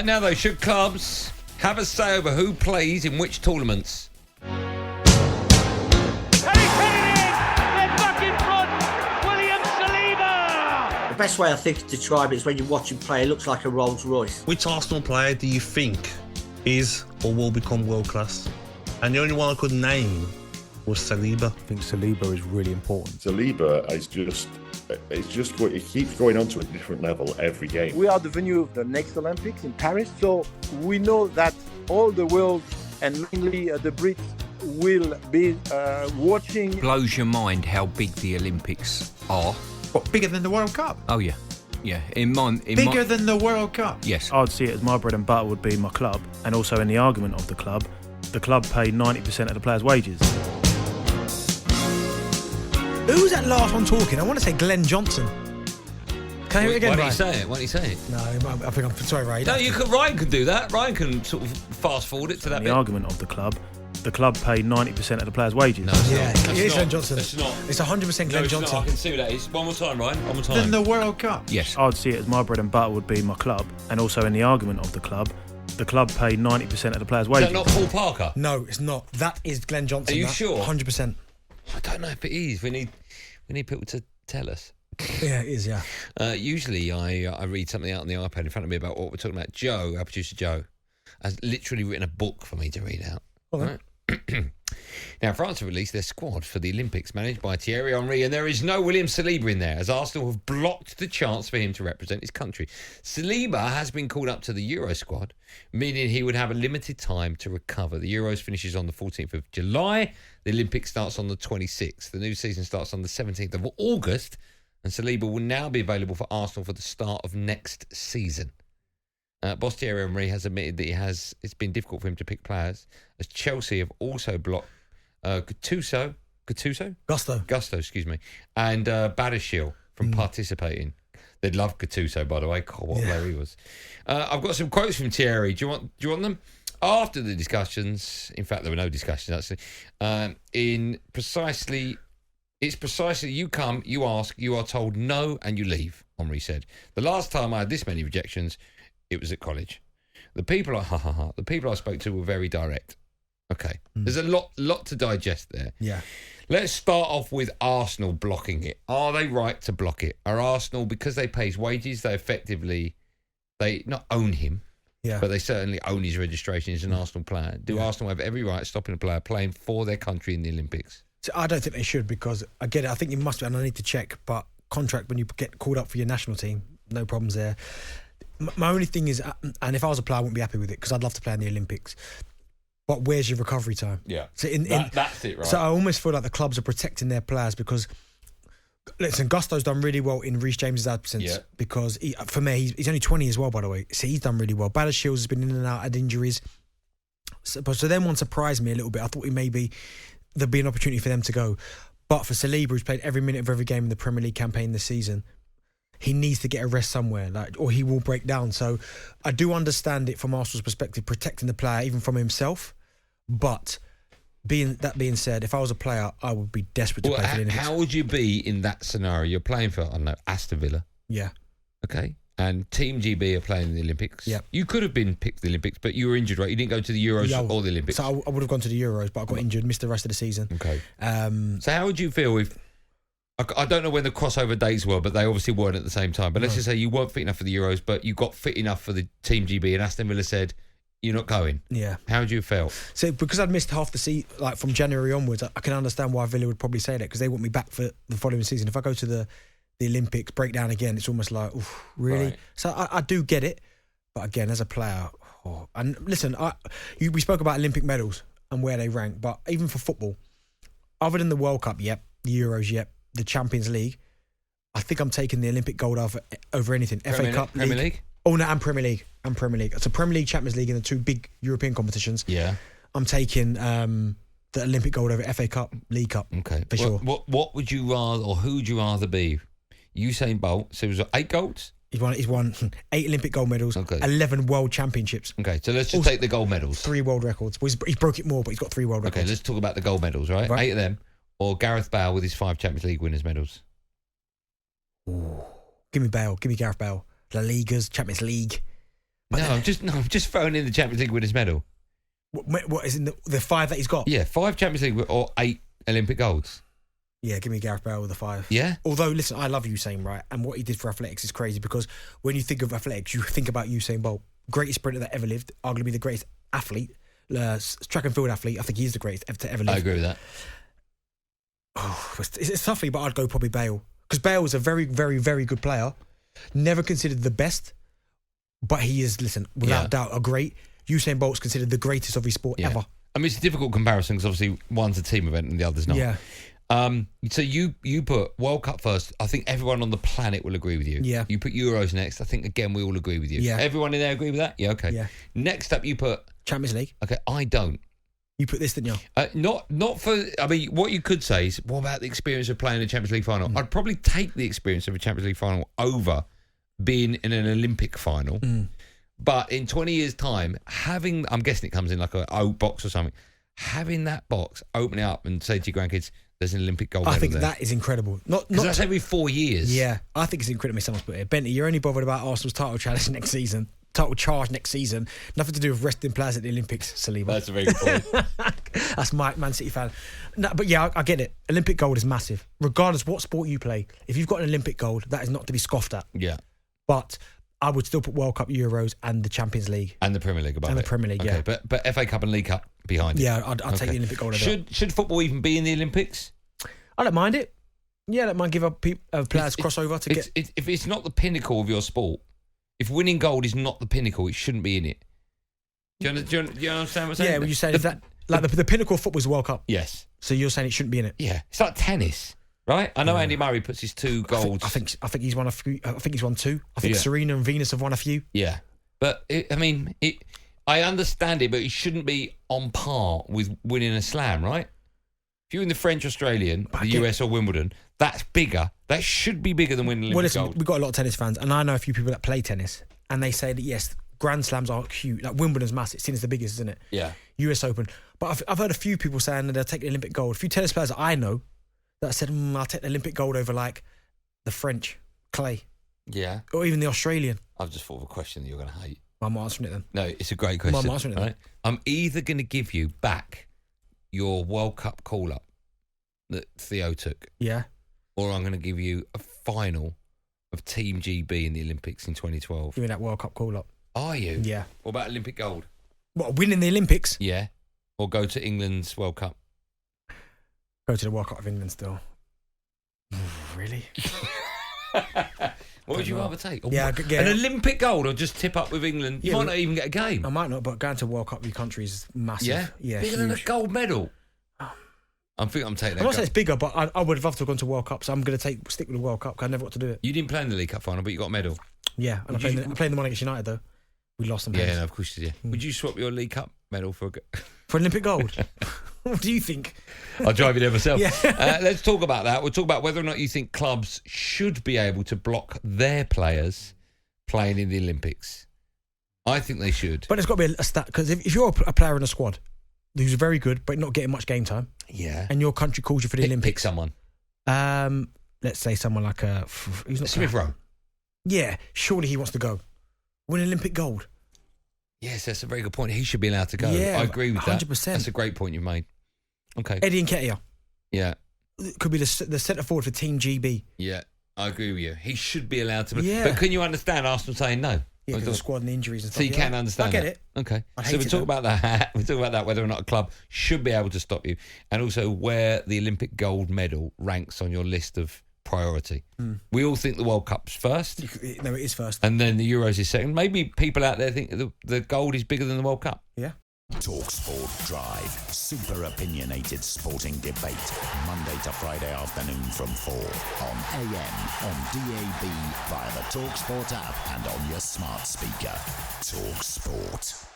Now, though, should clubs have a say over who plays in which tournaments? The best way I think to describe it is when you watch him play, it looks like a Rolls Royce. Which Arsenal player do you think is or will become world class? And the only one I could name was Saliba. I think Saliba is really important. Saliba is just he keeps going on to a different level every game. We are the venue of the next Olympics in Paris, so we know that all the world and mainly the Brits will be watching. Blows your mind how big the Olympics are. What, bigger than the World Cup? Oh yeah, yeah. Bigger than the World Cup? Yes. I'd see it as my bread and butter would be my club, and also in the argument of the club pay 90% of the players' wages. Who's that last one talking? I want to say Glenn Johnson. Can I hear it again, Why Ryan? don't you say it? No, I think I'm sorry, Ryan. No, Ryan can do that. Ryan can sort of fast forward it to that In bit. the argument of the club pay 90% of the players' wages. No, it's Yeah, not. it It's is not. Glenn Johnson. It's not. It's 100% Glenn No, it's Johnson. not. I can see what that is. One more time, Ryan. One more time. Than the World Cup? Yes. I'd see it as my bread and butter would be my club, and also in the argument of the club pay 90% of the players' Is wages. that not Paul Parker? No, it's not. That is Glenn Johnson. Are you that. sure? 100%. I don't know if it is. We need people to tell us. Yeah, it is, yeah. Usually I read something out on the iPad in front of me about what we're talking about. Joe, our producer Joe, has literally written a book for me to read out. All right. Now, France have released their squad for the Olympics, managed by Thierry Henry, and there is no William Saliba in there, as Arsenal have blocked the chance for him to represent his country. Saliba has been called up to the Euro squad, meaning he would have a limited time to recover. The Euros finishes on the 14th of July. The Olympics starts on the 26th. The new season starts on the 17th of August, and Saliba will now be available for Arsenal for the start of next season. Boss Thierry Henry has admitted that it's been difficult for him to pick players, as Chelsea have also blocked Gusto, excuse me, and Badiashile from participating. They'd love Gattuso, by the way. God, what a player he was. I've got some quotes from Thierry. Do you want them? After the discussions, in fact, there were no discussions actually. It's precisely you come, you ask, you are told no, and you leave. Henry said, "The last time I had this many rejections, it was at college. The people I spoke to were very direct." Okay, there's a lot to digest there. Yeah. Let's start off with Arsenal blocking it. Are they right to block it? Are Arsenal, because they pay his wages, they not own him, but they certainly own his registration as an Arsenal player. Do Arsenal have every right stopping a player playing for their country in the Olympics? So I don't think they should, because I get it. I think you must, and I need to check, but contract when you get called up for your national team, no problems there. My only thing is, and if I was a player, I wouldn't be happy with it, because I'd love to play in the Olympics. But where's your recovery time? Yeah, so that's it, right? So I almost feel like the clubs are protecting their players, because, listen, Gusto's done really well in Reece James's absence, because for me, he's only 20 as well, by the way. So he's done really well. Badiashile has been in and out, had injuries. So then one surprised me a little bit. I thought maybe there'd be an opportunity for them to go. But for Saliba, who's played every minute of every game in the Premier League campaign this season, he needs to get a rest somewhere, or he will break down. So I do understand it from Arsenal's perspective, protecting the player even from himself. But being said, if I was a player, I would be desperate to play for the Olympics. How would you be in that scenario? You're playing for, I don't know, Aston Villa. Yeah. Okay. And Team GB are playing in the Olympics. Yeah. You could have been picked for the Olympics, but you were injured, right? You didn't go to the Euros or the Olympics. So I would have gone to the Euros, but I got injured, missed the rest of the season. Okay. So how would you feel if... I don't know when the crossover dates were, but they obviously weren't at the same time. But let's just say you weren't fit enough for the Euros, but you got fit enough for the Team GB, and Aston Villa said, "You're not going." Yeah. How would you feel? So because I'd missed half the season, like from January onwards, I can understand why Villa would probably say that, because they want me back for the following season. If I go to the Olympics, break down again, it's almost like, oof, really? Right. So I do get it, but again, as a player, and listen, we spoke about Olympic medals and where they rank, but even for football, other than the World Cup, the Euros, the Champions League, I think I'm taking the Olympic gold over anything. FA Cup, Premier League? Oh no, and Premier League. It's a Premier League, Champions League, and the two big European competitions. Yeah, I'm taking the Olympic gold over FA Cup, League Cup. Okay, for sure. What would you rather, or who would you rather be? Usain Bolt. So it was 8 golds. He's won 8 Olympic gold medals, 11 world championships. Okay, so let's just take the gold medals. 3 world records. Well, he broke it more, but he's got 3 world records. Okay, let's talk about the gold medals, right? 8 of them. Or Gareth Bale with his 5 Champions League winners' medals. Ooh. Give me Bale. Give me Gareth Bale. La Ligas, Champions League. I'm just throwing in the Champions League winners' medal. What is in the 5 that he's got? Yeah, 5 Champions League or 8 Olympic golds. Yeah, give me Gareth Bale with the 5. Yeah. Although, listen, I love Usain, right? And what he did for athletics is crazy because when you think of athletics, you think about Usain Bolt, greatest sprinter that ever lived, arguably the greatest athlete, track and field athlete. I think he's the greatest to ever live. I agree with that. Oh, it's tough, but I'd go probably Bale. Because Bale was a very, very, very good player. Never considered the best, but he is, listen, without doubt, a great. Usain Bolt's considered the greatest of his sport ever. I mean, it's a difficult comparison because obviously one's a team event and the other's not. Yeah. So you put World Cup first. I think everyone on the planet will agree with you. Yeah. You put Euros next. I think, again, we all agree with you. Yeah. Everyone in there agree with that? Yeah, okay. Yeah. Next up, you put... Champions League. Okay, I don't. You put this, didn't you? Not for... I mean, what you could say is, what about the experience of playing a Champions League final? I'd probably take the experience of a Champions League final over being in an Olympic final. But in 20 years' time, having... I'm guessing it comes in like a oak box or something. Having that box, open it up and say to your grandkids, there's an Olympic gold medal I think there. that is incredible. Not that's every 4 years. Yeah, I think it's incredible. Someone's put it. Bentley, you're only bothered about Arsenal's title challenge next season. Title charge next season. Nothing to do with resting players at the Olympics, Saliba. That's a very good point. That's my Man City fan. No, but yeah, I get it. Olympic gold is massive. Regardless what sport you play, if you've got an Olympic gold, that is not to be scoffed at. Yeah. But I would still put World Cup, Euros and the Champions League. And the Premier League above And it. the Premier League, okay, yeah. But FA Cup and League Cup behind it. Yeah, I'd take the Olympic gold over that. Should football even be in the Olympics? I don't mind it. Yeah, I don't mind give up players crossover to get... If it's not the pinnacle of your sport, if winning gold is not the pinnacle, it shouldn't be in it. Do you understand what I'm saying? Yeah, when you say that... Like the pinnacle of football is the World Cup. Yes. So you're saying it shouldn't be in it? Yeah. It's like tennis, right? I know Andy Murray puts his 2 golds. I think he's won a few. I think he's won 2. I think Serena and Venus have won a few. Yeah. But, I understand it, but it shouldn't be on par with winning a slam, right? If you win the French, Australian, the US or Wimbledon, that's bigger. That should be bigger than winning Olympic gold. We've got a lot of tennis fans, and I know a few people that play tennis, and they say that, yes, Grand Slams are huge. Like Wimbledon's massive. It's the biggest, isn't it? Yeah. US Open. But I've heard a few people saying that they'll take the Olympic gold. A few tennis players that I know that said, I'll take the Olympic gold over, like, the French, clay. Yeah. Or even the Australian. I've just thought of a question that you're going to hate. I'm answering it then. No, it's a great question. I'm answering it then. Right? I'm either going to give you back your World Cup call-up that Theo took. Yeah. Or I'm going to give you a final of Team GB in the Olympics in 2012. Give me that World Cup call-up. Are you? Yeah. What about Olympic gold? What, winning the Olympics? Yeah. Or go to England's World Cup? Go to the World Cup of England still. Really? What would you rather take? An Olympic gold or just tip up with England? You might not even get a game. I might not, but going to World Cup of your country is massive. Yeah? Yeah, bigger than a gold medal. I think I'm taking that. I'm not saying it's bigger, but I would have loved to have gone to World Cup, so I'm going to stick with the World Cup because I never got to do it. You didn't play in the League Cup final, but you got a medal. Yeah, and I'm playing the one against United, though. We lost them. Yeah, no, of course you did. Would you swap your League Cup medal for Olympic gold? What do you think? I'll drive you there myself. Yeah. Let's talk about that. We'll talk about whether or not you think clubs should be able to block their players playing in the Olympics. I think they should. But it's got to be a stat, because if you're a player in a squad who's very good but not getting much game time, yeah, and your country calls you for the Olympics, pick someone. Let's say someone like who's not Smith Rowe. Yeah, surely he wants to go win Olympic gold. Yes, that's a very good point. He should be allowed to go. Yeah, I agree with 100%. that. That's a great point you've made. Okay. Eddie Nketiah. Yeah. Could be the centre forward for Team GB. Yeah, I agree with you. He should be allowed to. Yeah. But can you understand Arsenal saying no? Yeah, because of the squad and the injuries and stuff. So you can understand. I get it. Okay. I So hate we'll it, talk though. about that. We'll talk about that, whether or not a club should be able to stop you, and also where the Olympic gold medal ranks on your list of priority. We all think the World Cup's first. No, it is first. And then the Euros is second. Maybe people out there think the gold is bigger than the World Cup. Yeah. talkSPORT Drive. Super opinionated sporting debate. Monday to Friday afternoon from 4 on AM, on DAB, via the talkSPORT app and on your smart speaker. talkSPORT.